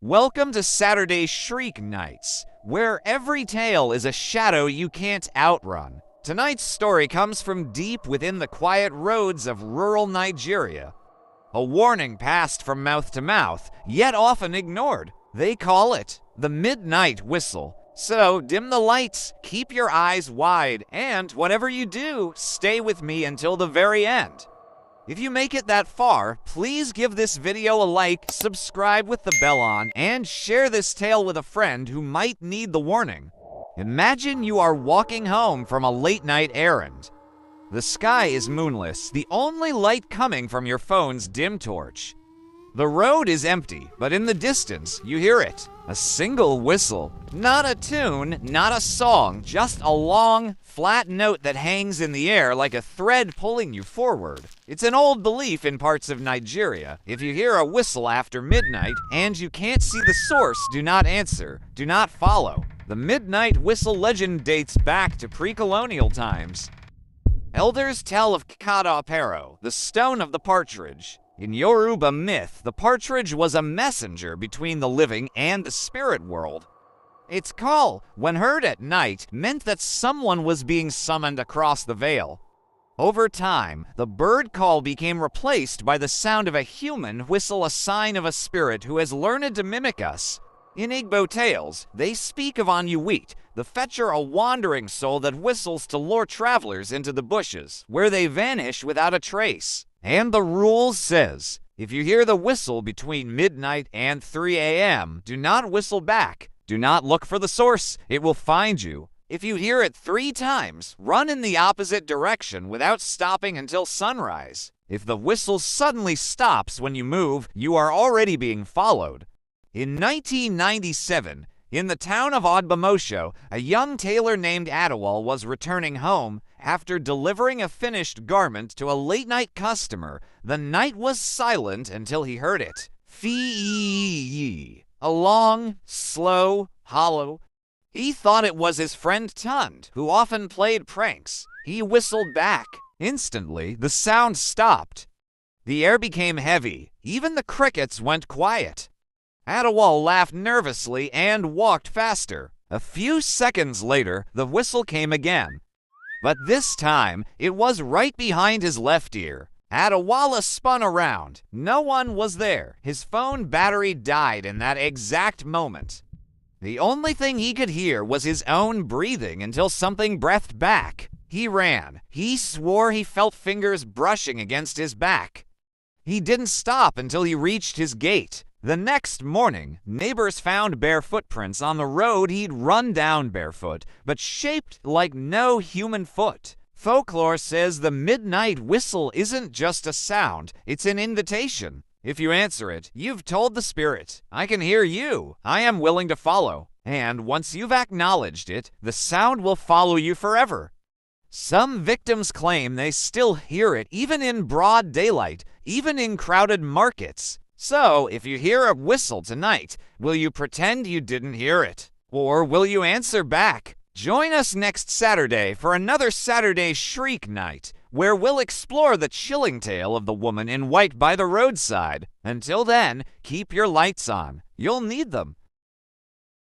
Welcome to Saturday Shriek Nights, where every tale is a shadow you can't outrun. Tonight's story comes from deep within the quiet roads of rural Nigeria. A warning passed from mouth to mouth, yet often ignored. They call it the midnight whistle. So dim the lights, keep your eyes wide, and whatever you do, stay with me until the very end. If you make it that far, please give this video a like, subscribe with the bell on, and share this tale with a friend who might need the warning. Imagine you are walking home from a late-night errand. The sky is moonless, the only light coming from your phone's dim torch. The road is empty, but in the distance, you hear it. A single whistle. Not a tune, not a song, just a long, flat note that hangs in the air like a thread pulling you forward. It's an old belief in parts of Nigeria. If you hear a whistle after midnight and you can't see the source, do not answer, do not follow. The midnight whistle legend dates back to pre-colonial times. Elders tell of Adewale, the stone of the partridge. In Yoruba myth, the partridge was a messenger between the living and the spirit world. Its call, when heard at night, meant that someone was being summoned across the veil. Over time, the bird call became replaced by the sound of a human whistle, a sign of a spirit who has learned to mimic us. In Igbo tales, they speak of Onyeweet, the fetcher, a wandering soul that whistles to lure travelers into the bushes, where they vanish without a trace. And the rule says, if you hear the whistle between midnight and 3 a.m., do not whistle back. Do not look for the source, it will find you. If you hear it 3 times, run in the opposite direction without stopping until sunrise. If the whistle suddenly stops when you move, you are already being followed. In 1997, in the town of Adewale, a young tailor named Adewale was returning home after delivering a finished garment to a late-night customer. The night was silent until he heard it. Fee, a long, slow, hollow. He thought it was his friend Tund, who often played pranks. He whistled back. Instantly, the sound stopped. The air became heavy. Even the crickets went quiet. Adewale laughed nervously and walked faster. A few seconds later, the whistle came again. But this time, it was right behind his left ear. Adewale spun around. No one was there. His phone battery died in that exact moment. The only thing he could hear was his own breathing until something breathed back. He ran. He swore he felt fingers brushing against his back. He didn't stop until he reached his gate. The next morning, neighbors found bare footprints on the road he'd run down barefoot, but shaped like no human foot. Folklore says the midnight whistle isn't just a sound, it's an invitation. If you answer it, you've told the spirit, I can hear you, I am willing to follow. And once you've acknowledged it, the sound will follow you forever. Some victims claim they still hear it even in broad daylight, even in crowded markets. So, if you hear a whistle tonight, will you pretend you didn't hear it? Or will you answer back? Join us next Saturday for another Saturday Shriek Night, where we'll explore the chilling tale of the woman in white by the roadside. Until then, keep your lights on. You'll need them.